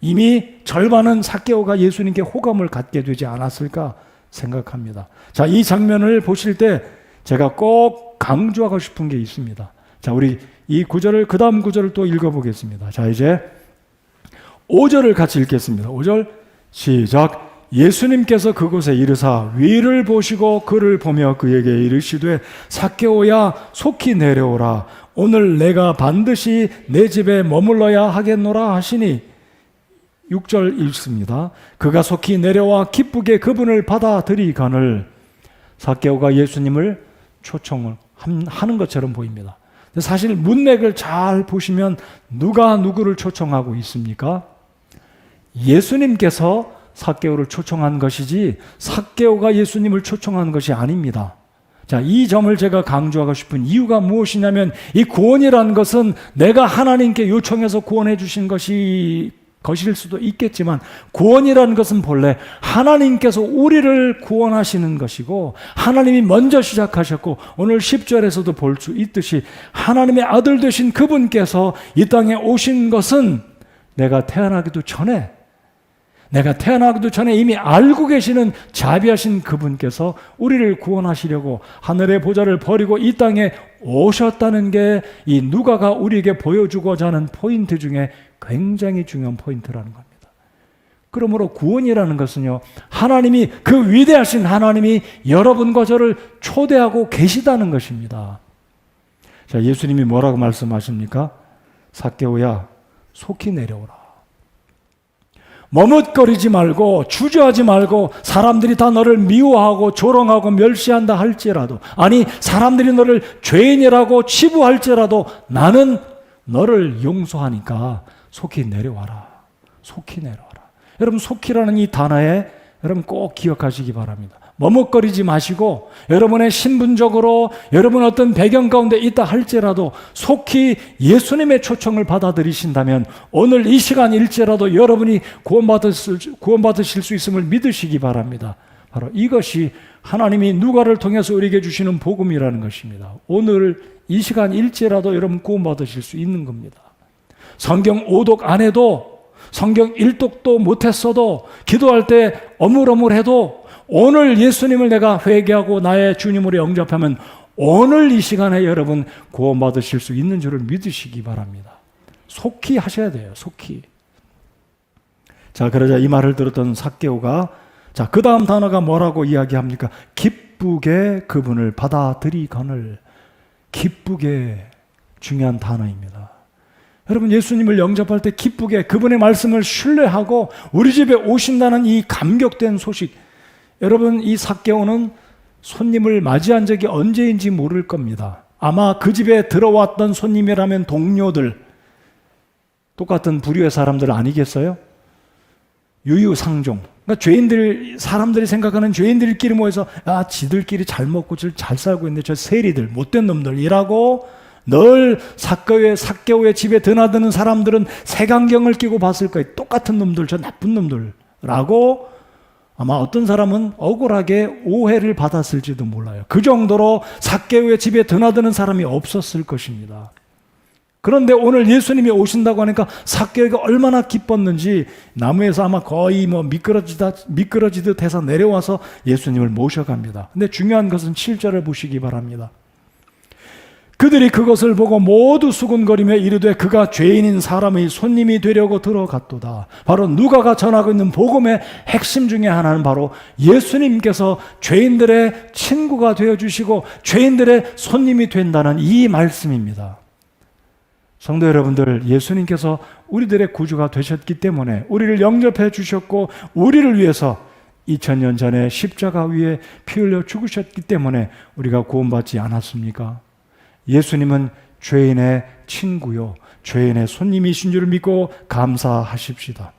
이미 절반은 삭개오가 예수님께 호감을 갖게 되지 않았을까 생각합니다. 자, 이 장면을 보실 때 제가 꼭 강조하고 싶은 게 있습니다. 자, 우리 이 구절을, 그 다음 구절을 또 읽어보겠습니다. 자, 이제 5절을 같이 읽겠습니다. 5절 시작. 예수님께서 그곳에 이르사 위를 보시고 그를 보며 그에게 이르시되 삭개오야 속히 내려오라. 오늘 내가 반드시 내 집에 머물러야 하겠노라 하시니 6절 읽습니다. 그가 속히 내려와 기쁘게 그분을 받아들이거늘. 삭개오가 예수님을 초청을 하는 것처럼 보입니다. 사실 문맥을 잘 보시면 누가 누구를 초청하고 있습니까? 예수님께서 삭개오를 초청한 것이지 삭개오가 예수님을 초청한 것이 아닙니다. 자, 이 점을 제가 강조하고 싶은 이유가 무엇이냐면 이 구원이라는 것은 내가 하나님께 요청해서 구원해 주신 것일 수도 있겠지만 구원이라는 것은 본래 하나님께서 우리를 구원하시는 것이고 하나님이 먼저 시작하셨고 오늘 10절에서도 볼 수 있듯이 하나님의 아들 되신 그분께서 이 땅에 오신 것은 내가 태어나기도 전에 이미 알고 계시는 자비하신 그분께서 우리를 구원하시려고 하늘의 보좌를 버리고 이 땅에 오셨다는 게 이 누가가 우리에게 보여주고자 하는 포인트 중에 굉장히 중요한 포인트라는 겁니다. 그러므로 구원이라는 것은요, 하나님이, 그 위대하신 하나님이 여러분과 저를 초대하고 계시다는 것입니다. 자, 예수님이 뭐라고 말씀하십니까? 삭개오야 속히 내려오라. 머뭇거리지 말고 주저하지 말고 사람들이 다 너를 미워하고 조롱하고 멸시한다 할지라도, 아니 사람들이 너를 죄인이라고 치부할지라도 나는 너를 용서하니까 속히 내려와라. 속히 내려와라. 여러분, 속히라는 이 단어에 여러분 꼭 기억하시기 바랍니다. 머뭇거리지 마시고 여러분의 신분적으로 여러분 어떤 배경 가운데 있다 할지라도 속히 예수님의 초청을 받아들이신다면 오늘 이 시간일지라도 여러분이 구원받으실 수 있음을 믿으시기 바랍니다. 바로 이것이 하나님이 누가를 통해서 우리에게 주시는 복음이라는 것입니다. 오늘 이 시간일지라도 여러분 구원받으실 수 있는 겁니다. 성경 5독 안 해도, 성경 1독도 못했어도, 기도할 때 어물어물해도 오늘 예수님을 내가 회개하고 나의 주님으로 영접하면 오늘 이 시간에 여러분 구원받으실 수 있는 줄을 믿으시기 바랍니다. 속히 하셔야 돼요. 속히. 자, 그러자 이 말을 들었던 삭개오가, 자, 그 다음 단어가 뭐라고 이야기합니까? 기쁘게 그분을 받아들이거늘. 기쁘게, 중요한 단어입니다. 여러분, 예수님을 영접할 때 기쁘게 그분의 말씀을 신뢰하고 우리 집에 오신다는 이 감격된 소식, 여러분, 이 삭개오는 손님을 맞이한 적이 언제인지 모를 겁니다. 아마 그 집에 들어왔던 손님이라면 동료들, 똑같은 부류의 사람들 아니겠어요? 유유상종. 그러니까 사람들이 생각하는 죄인들끼리 모여서 지들끼리 잘 먹고 잘 살고 있는데 저 세리들, 못된 놈들이라고 늘 삭개오의 집에 드나드는 사람들은 색안경을 끼고 봤을 거예요. 똑같은 놈들, 저 나쁜 놈들라고 아마 어떤 사람은 억울하게 오해를 받았을지도 몰라요. 그 정도로 삭개오의 집에 드나드는 사람이 없었을 것입니다. 그런데 오늘 예수님이 오신다고 하니까 삭개오가 얼마나 기뻤는지 나무에서 아마 거의 미끄러지듯 해서 내려와서 예수님을 모셔갑니다. 근데 중요한 것은 7절을 보시기 바랍니다. 그들이 그것을 보고 모두 수군거리며 이르되 그가 죄인인 사람의 손님이 되려고 들어갔도다. 바로 누가가 전하고 있는 복음의 핵심 중에 하나는 바로 예수님께서 죄인들의 친구가 되어주시고 죄인들의 손님이 된다는 이 말씀입니다. 성도 여러분들, 예수님께서 우리들의 구주가 되셨기 때문에 우리를 영접해 주셨고 우리를 위해서 2000년 전에 십자가 위에 피 흘려 죽으셨기 때문에 우리가 구원받지 않았습니까? 예수님은 죄인의 친구요, 죄인의 손님이신 줄을 믿고 감사하십시다.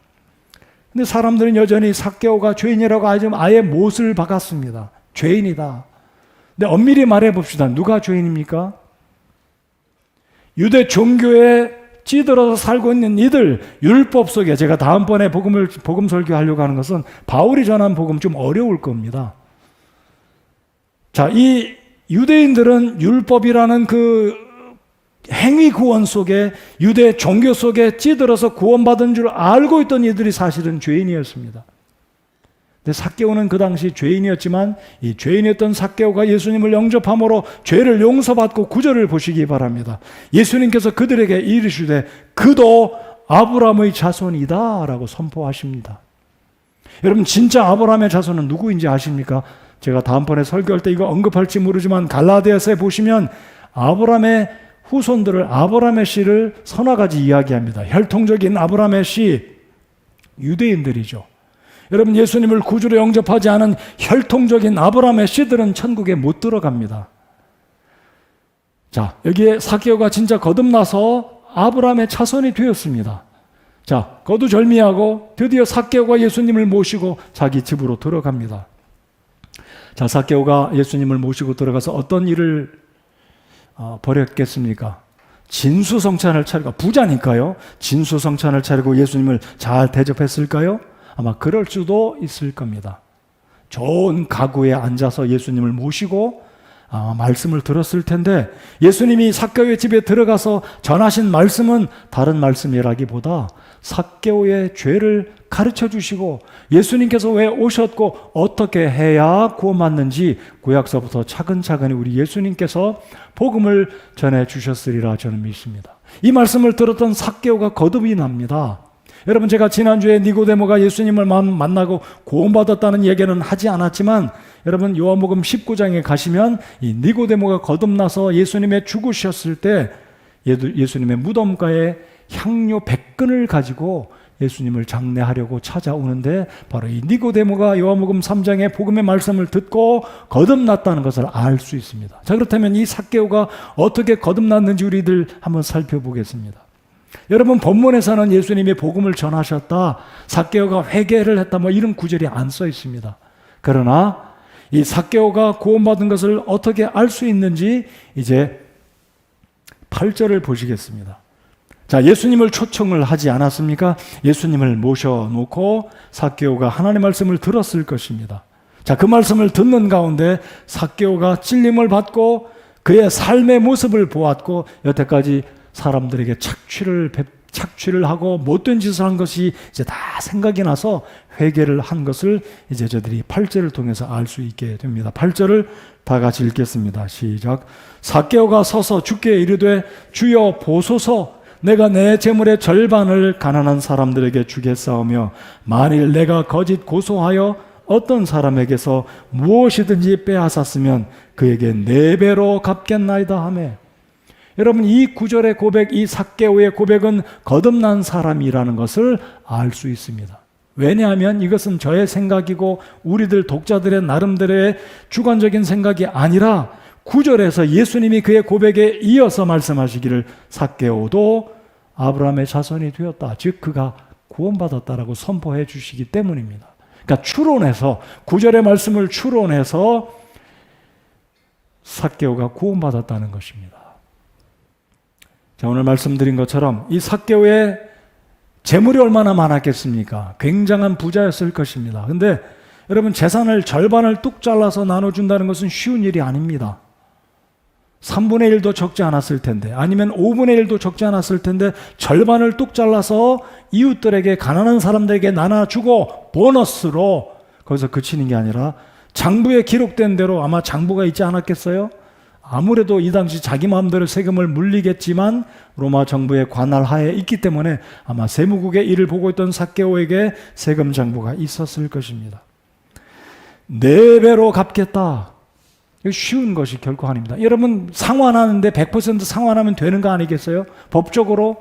근데 사람들은 여전히 삭개오가 죄인이라고 아예 못을 박았습니다. 죄인이다. 근데 엄밀히 말해 봅시다. 누가 죄인입니까? 유대 종교에 찌들어서 살고 있는 이들, 율법 속에, 제가 다음번에 복음 설교하려고 하는 것은 바울이 전한 복음 좀 어려울 겁니다. 자, 이 유대인들은 율법이라는 그 행위 구원 속에, 유대 종교 속에 찌들어서 구원받은 줄 알고 있던 이들이 사실은 죄인이었습니다. 근데 삭개오는 그 당시 죄인이었지만 이 죄인이었던 삭개오가 예수님을 영접함으로 죄를 용서받고 구절을 보시기 바랍니다. 예수님께서 그들에게 이르시되 그도 아브라함의 자손이다 라고 선포하십니다. 여러분, 진짜 아브라함의 자손은 누구인지 아십니까? 제가 다음번에 설교할 때 이거 언급할지 모르지만 갈라디아서에 보시면 아브라함의 후손들을, 아브라함의 씨를 서너 가지 이야기합니다. 혈통적인 아브라함의 씨, 유대인들이죠. 여러분, 예수님을 구주로 영접하지 않은 혈통적인 아브라함의 씨들은 천국에 못 들어갑니다. 자, 여기에 삭개오가 진짜 거듭나서 아브라함의 자손이 되었습니다. 자, 거두절미하고 드디어 삭개오가 예수님을 모시고 자기 집으로 들어갑니다. 자, 삭개오가 예수님을 모시고 들어가서 어떤 일을 벌였겠습니까? 진수성찬을 차리고, 부자니까요. 진수성찬을 차리고 예수님을 잘 대접했을까요? 아마 그럴 수도 있을 겁니다. 좋은 가구에 앉아서 예수님을 모시고 말씀을 들었을 텐데, 예수님이 삭개오의 집에 들어가서 전하신 말씀은 다른 말씀이라기보다 삭개오의 죄를 가르쳐 주시고 예수님께서 왜 오셨고 어떻게 해야 구원받는지 구약서부터 차근차근히 우리 예수님께서 복음을 전해 주셨으리라 저는 믿습니다. 이 말씀을 들었던 삭개오가 거듭이 납니다. 여러분, 제가 지난주에 니고데모가 예수님을 만나고 구원받았다는 얘기는 하지 않았지만, 여러분 요한복음 19장에 가시면 이 니고데모가 거듭나서 예수님의 죽으셨을 때 예수님의 무덤가에 향료 100근을 가지고 예수님을 장례하려고 찾아오는데, 바로 이 니고데모가 요한복음 3장의 복음의 말씀을 듣고 거듭났다는 것을 알 수 있습니다. 자, 그렇다면 이 삭개오가 어떻게 거듭났는지 우리들 한번 살펴보겠습니다. 여러분, 본문에서는 예수님이 복음을 전하셨다, 삭개오가 회개를 했다, 이런 구절이 안 써 있습니다. 그러나 이 삭개오가 구원받은 것을 어떻게 알 수 있는지 이제 8절을 보시겠습니다. 자, 예수님을 초청을 하지 않았습니까? 예수님을 모셔놓고 삭개오가 하나님의 말씀을 들었을 것입니다. 자, 그 말씀을 듣는 가운데 삭개오가 찔림을 받고 그의 삶의 모습을 보았고, 여태까지 사람들에게 착취를 하고 못된 짓을 한 것이 이제 다 생각이 나서 회개를 한 것을 이제 저들이 8절을 통해서 알 수 있게 됩니다. 8절을 다 같이 읽겠습니다. 시작. 삭개오가 서서 주께 이르되 주여 보소서, 내가 내 재물의 절반을 가난한 사람들에게 주겠사오며 만일 내가 거짓 고소하여 어떤 사람에게서 무엇이든지 빼앗았으면 그에게 4배로 갚겠나이다 하매. 여러분, 이 구절의 고백, 이 삭개오의 고백은 거듭난 사람이라는 것을 알 수 있습니다. 왜냐하면 이것은 저의 생각이고 우리들 독자들의 나름대로의 주관적인 생각이 아니라 9절에서 예수님이 그의 고백에 이어서 말씀하시기를 삭개오도 아브라함의 자손이 되었다, 즉 그가 구원받았다라고 선포해 주시기 때문입니다. 그러니까 추론해서, 9절의 말씀을 추론해서 삭개오가 구원받았다는 것입니다. 자, 오늘 말씀드린 것처럼 이 삭개오의 재물이 얼마나 많았겠습니까? 굉장한 부자였을 것입니다. 근데 여러분, 재산을 절반을 뚝 잘라서 나눠준다는 것은 쉬운 일이 아닙니다. 3분의 1도 적지 않았을 텐데, 아니면 5분의 1도 적지 않았을 텐데 절반을 뚝 잘라서 이웃들에게, 가난한 사람들에게 나눠주고 보너스로 거기서 그치는 게 아니라 장부에 기록된 대로, 아마 장부가 있지 않았겠어요? 아무래도 이 당시 자기 마음대로 세금을 물리겠지만 로마 정부의 관할 하에 있기 때문에 아마 세무국의 일을 보고 있던 삭개오에게 세금 장부가 있었을 것입니다. 4배로 갚겠다. 이거 쉬운 것이 결코 아닙니다. 여러분 상환하는데 100% 상환하면 되는 거 아니겠어요? 법적으로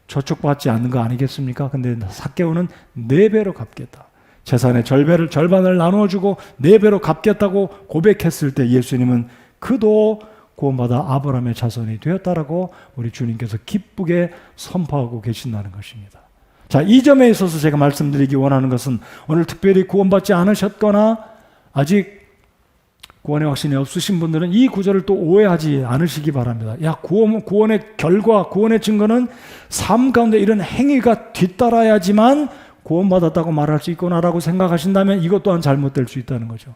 저촉받지 않는 거 아니겠습니까? 근데 삭개오는 4배로 갚겠다. 재산의 절반을 나누어주고 4배로 갚겠다고 고백했을 때 예수님은 그도 구원받아 아브라함의 자손이 되었다라고 우리 주님께서 기쁘게 선포하고 계신다는 것입니다. 자, 이 점에 있어서 제가 말씀드리기 원하는 것은 오늘 특별히 구원받지 않으셨거나 아직 구원의 확신이 없으신 분들은 이 구절을 또 오해하지 않으시기 바랍니다. 야, 구원의 결과, 구원의 증거는 삶 가운데 이런 행위가 뒤따라야지만 구원받았다고 말할 수 있구나라고 생각하신다면 이것 또한 잘못될 수 있다는 거죠.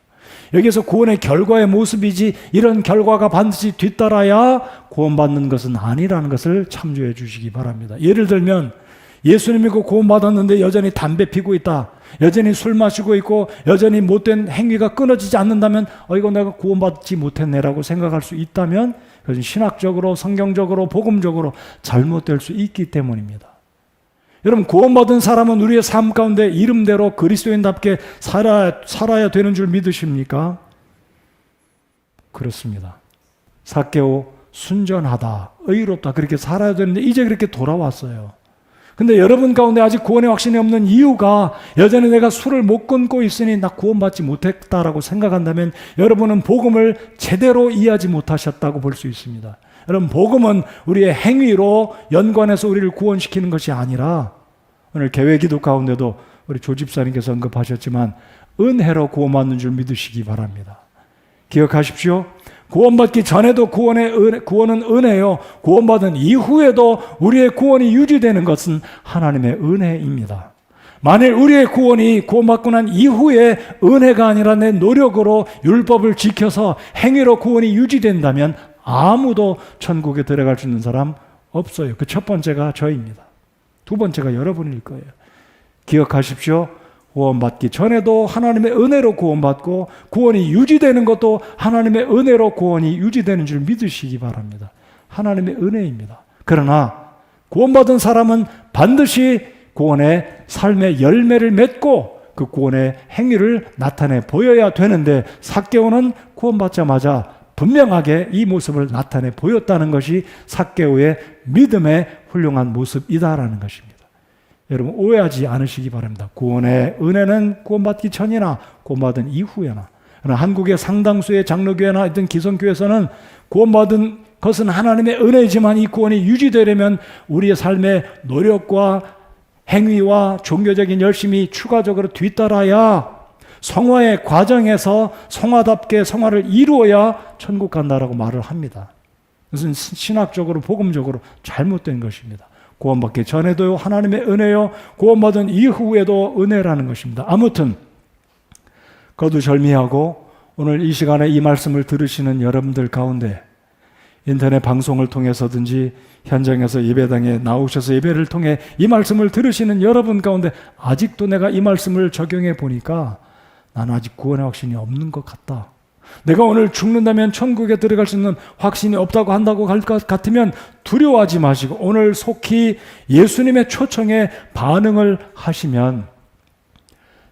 여기서 구원의 결과의 모습이지 이런 결과가 반드시 뒤따라야 구원받는 것은 아니라는 것을 참조해 주시기 바랍니다. 예를 들면 예수님 믿고 구원받았는데 여전히 담배 피고 있다, 여전히 술 마시고 있고 여전히 못된 행위가 끊어지지 않는다면 이거 내가 구원받지 못했네라고 생각할 수 있다면 그것은 신학적으로, 성경적으로, 복음적으로 잘못될 수 있기 때문입니다. 여러분, 구원받은 사람은 우리의 삶 가운데 이름대로 그리스도인답게 살아야 되는 줄 믿으십니까? 그렇습니다. 삭개오 순전하다, 의롭다, 그렇게 살아야 되는데 이제 그렇게 돌아왔어요. 근데 여러분 가운데 아직 구원의 확신이 없는 이유가 여전히 내가 술을 못 끊고 있으니 나 구원받지 못했다라고 생각한다면 여러분은 복음을 제대로 이해하지 못하셨다고 볼 수 있습니다. 여러분, 복음은 우리의 행위로 연관해서 우리를 구원시키는 것이 아니라 오늘 개회기도 가운데도 우리 조 집사님께서 언급하셨지만 은혜로 구원받는 줄 믿으시기 바랍니다. 기억하십시오. 구원받기 전에도 구원은 은혜요. 구원받은 이후에도 우리의 구원이 유지되는 것은 하나님의 은혜입니다. 만일 우리의 구원이 구원받고 난 이후에 은혜가 아니라 내 노력으로 율법을 지켜서 행위로 구원이 유지된다면 아무도 천국에 들어갈 수 있는 사람 없어요. 그 첫 번째가 저입니다. 두 번째가 여러분일 거예요. 기억하십시오. 구원받기 전에도 하나님의 은혜로 구원받고 구원이 유지되는 것도 하나님의 은혜로 구원이 유지되는 줄 믿으시기 바랍니다. 하나님의 은혜입니다. 그러나 구원받은 사람은 반드시 구원의 삶의 열매를 맺고 그 구원의 행위를 나타내 보여야 되는데 삭개오는 구원받자마자 분명하게 이 모습을 나타내 보였다는 것이 삭개오의 믿음의 훌륭한 모습이다라는 것입니다. 여러분, 오해하지 않으시기 바랍니다. 구원의 은혜는 구원받기 전이나 구원받은 이후에나, 그러나 한국의 상당수의 장로교회나 어떤 기성교회에서는 구원받은 것은 하나님의 은혜이지만 이 구원이 유지되려면 우리의 삶의 노력과 행위와 종교적인 열심이 추가적으로 뒤따라야 성화의 과정에서 성화답게 성화를 이루어야 천국 간다라고 말을 합니다. 그것은 신학적으로 복음적으로 잘못된 것입니다. 구원받기 전에도 하나님의 은혜요, 구원받은 이후에도 은혜라는 것입니다. 아무튼 거두절미하고 오늘 이 시간에 이 말씀을 들으시는 여러분들 가운데 인터넷 방송을 통해서든지 현장에서 예배당에 나오셔서 예배를 통해 이 말씀을 들으시는 여러분 가운데 아직도 내가 이 말씀을 적용해 보니까 나는 아직 구원의 확신이 없는 것 같다, 내가 오늘 죽는다면 천국에 들어갈 수 있는 확신이 없다고 한다고 할 것 같으면 두려워하지 마시고 오늘 속히 예수님의 초청에 반응을 하시면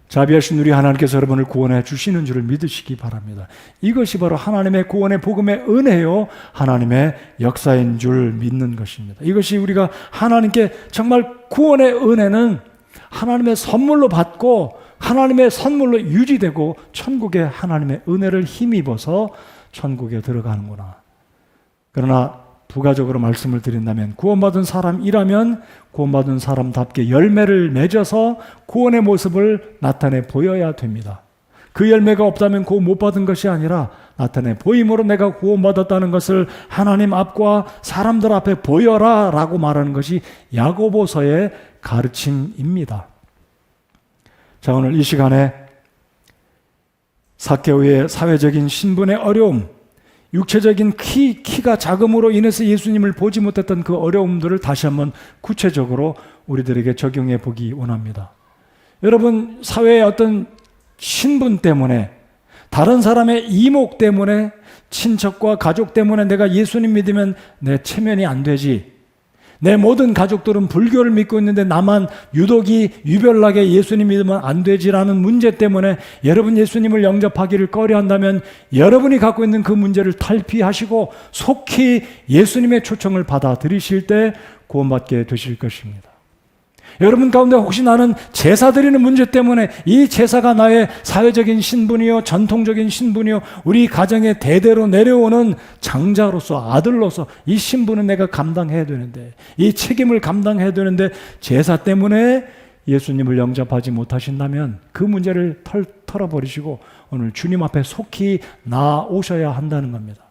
자비하신 우리 하나님께서 여러분을 구원해 주시는 줄을 믿으시기 바랍니다. 이것이 바로 하나님의 구원의 복음의 은혜요, 하나님의 역사인 줄 믿는 것입니다. 이것이 우리가 하나님께 정말 구원의 은혜는 하나님의 선물로 받고 하나님의 선물로 유지되고 천국에 하나님의 은혜를 힘입어서 천국에 들어가는구나. 그러나 부가적으로 말씀을 드린다면 구원받은 사람이라면 구원받은 사람답게 열매를 맺어서 구원의 모습을 나타내 보여야 됩니다. 그 열매가 없다면 구원 못 받은 것이 아니라 나타내 보임으로 내가 구원받았다는 것을 하나님 앞과 사람들 앞에 보여라 라고 말하는 것이 야고보서의 가르침입니다. 자, 오늘 이 시간에 삭개오의 사회적인 신분의 어려움, 육체적인 키가 작음으로 인해서 예수님을 보지 못했던 그 어려움들을 다시 한번 구체적으로 우리들에게 적용해 보기 원합니다. 여러분, 사회의 어떤 신분 때문에, 다른 사람의 이목 때문에, 친척과 가족 때문에 내가 예수님 믿으면 내 체면이 안 되지, 내 모든 가족들은 불교를 믿고 있는데 나만 유독이 유별나게 예수님 믿으면 안 되지라는 문제 때문에 여러분 예수님을 영접하기를 꺼려한다면 여러분이 갖고 있는 그 문제를 탈피하시고 속히 예수님의 초청을 받아들이실 때 구원받게 되실 것입니다. 여러분 가운데 혹시 나는 제사 드리는 문제 때문에 이 제사가 나의 사회적인 신분이요, 전통적인 신분이요, 우리 가정에 대대로 내려오는 장자로서, 아들로서 이 신분은 내가 감당해야 되는데, 이 책임을 감당해야 되는데 제사 때문에 예수님을 영접하지 못하신다면 그 문제를 털어버리시고 오늘 주님 앞에 속히 나오셔야 한다는 겁니다.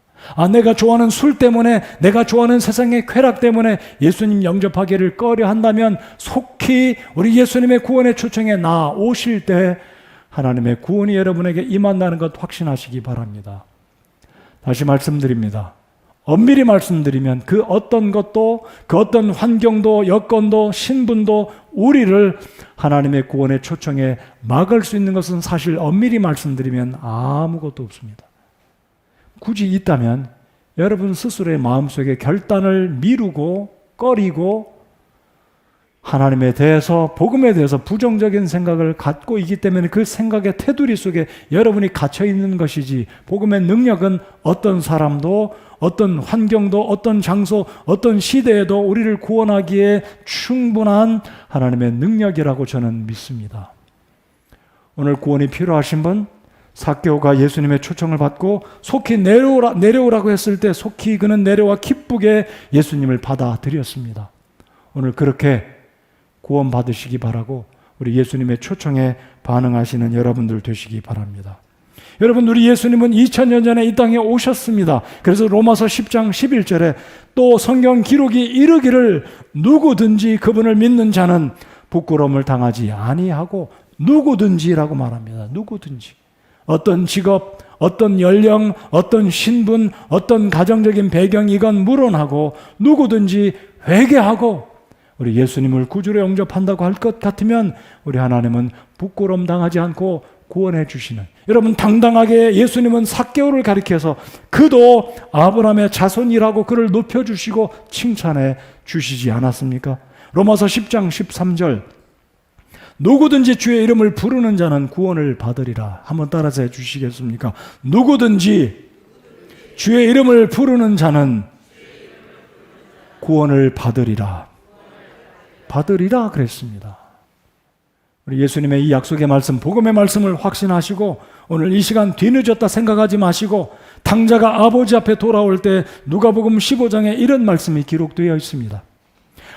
내가 좋아하는 술 때문에, 내가 좋아하는 세상의 쾌락 때문에 예수님 영접하기를 꺼려 한다면 속히 우리 예수님의 구원의 초청에 나오실 때 하나님의 구원이 여러분에게 임한다는 것 확신하시기 바랍니다. 다시 말씀드립니다. 엄밀히 말씀드리면 그 어떤 것도, 그 어떤 환경도, 여건도, 신분도 우리를 하나님의 구원의 초청에 막을 수 있는 것은 사실 엄밀히 말씀드리면 아무것도 없습니다. 굳이 있다면 여러분 스스로의 마음속에 결단을 미루고 꺼리고 하나님에 대해서, 복음에 대해서 부정적인 생각을 갖고 있기 때문에 그 생각의 테두리 속에 여러분이 갇혀 있는 것이지, 복음의 능력은 어떤 사람도, 어떤 환경도, 어떤 장소, 어떤 시대에도 우리를 구원하기에 충분한 하나님의 능력이라고 저는 믿습니다. 오늘 구원이 필요하신 분, 삭개오가 예수님의 초청을 받고 속히 내려오라고 했을 때 속히 그는 내려와 기쁘게 예수님을 받아들였습니다. 오늘 그렇게 구원 받으시기 바라고 우리 예수님의 초청에 반응하시는 여러분들 되시기 바랍니다. 여러분, 우리 예수님은 2000년 전에 이 땅에 오셨습니다. 그래서 로마서 10장 11절에 또 성경 기록이 이르기를 누구든지 그분을 믿는 자는 부끄러움을 당하지 아니하고, 누구든지라고 말합니다. 누구든지. 어떤 직업, 어떤 연령, 어떤 신분, 어떤 가정적인 배경, 이건 물론하고 누구든지 회개하고 우리 예수님을 구주로 영접한다고 할 것 같으면 우리 하나님은 부끄러움 당하지 않고 구원해 주시는, 여러분 당당하게 예수님은 삭개오를 가리켜서 그도 아브라함의 자손이라고 그를 높여주시고 칭찬해 주시지 않았습니까? 로마서 10장 13절 누구든지 주의 이름을 부르는 자는 구원을 받으리라. 한번 따라서 해주시겠습니까? 누구든지 주의 이름을 부르는 자는 구원을 받으리라. 받으리라 그랬습니다. 우리 예수님의 이 약속의 말씀, 복음의 말씀을 확신하시고 오늘 이 시간 뒤늦었다 생각하지 마시고 당자가 아버지 앞에 돌아올 때 누가복음 15장에 이런 말씀이 기록되어 있습니다.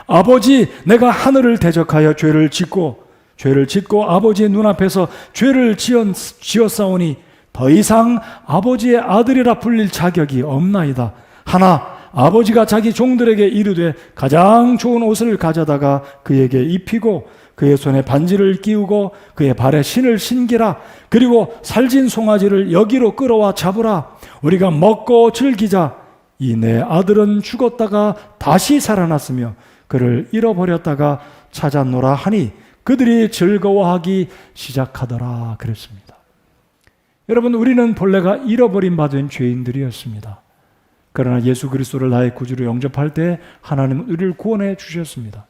아버지, 내가 하늘을 대적하여 죄를 짓고 아버지의 눈앞에서 죄를 지었사오니 더 이상 아버지의 아들이라 불릴 자격이 없나이다. 하나 아버지가 자기 종들에게 이르되 가장 좋은 옷을 가져다가 그에게 입히고 그의 손에 반지를 끼우고 그의 발에 신을 신기라. 그리고 살진 송아지를 여기로 끌어와 잡으라. 우리가 먹고 즐기자. 이 내 아들은 죽었다가 다시 살아났으며 그를 잃어버렸다가 찾았노라 하니 그들이 즐거워하기 시작하더라 그랬습니다. 여러분, 우리는 본래가 잃어버린 바 된 죄인들이었습니다. 그러나 예수 그리스도를 나의 구주로 영접할 때 하나님은 우리를 구원해 주셨습니다.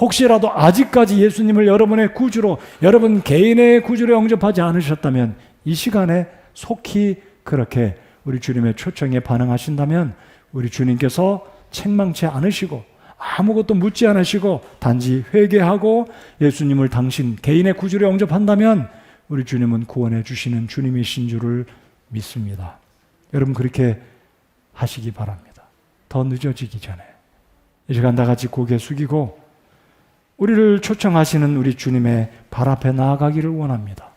혹시라도 아직까지 예수님을 여러분의 구주로, 여러분 개인의 구주로 영접하지 않으셨다면 이 시간에 속히 그렇게 우리 주님의 초청에 반응하신다면 우리 주님께서 책망치 않으시고 아무것도 묻지 않으시고 단지 회개하고 예수님을 당신 개인의 구주로 영접한다면 우리 주님은 구원해 주시는 주님이신 줄을 믿습니다. 여러분 그렇게 하시기 바랍니다. 더 늦어지기 전에 이 시간 다 같이 고개 숙이고 우리를 초청하시는 우리 주님의 발 앞에 나아가기를 원합니다.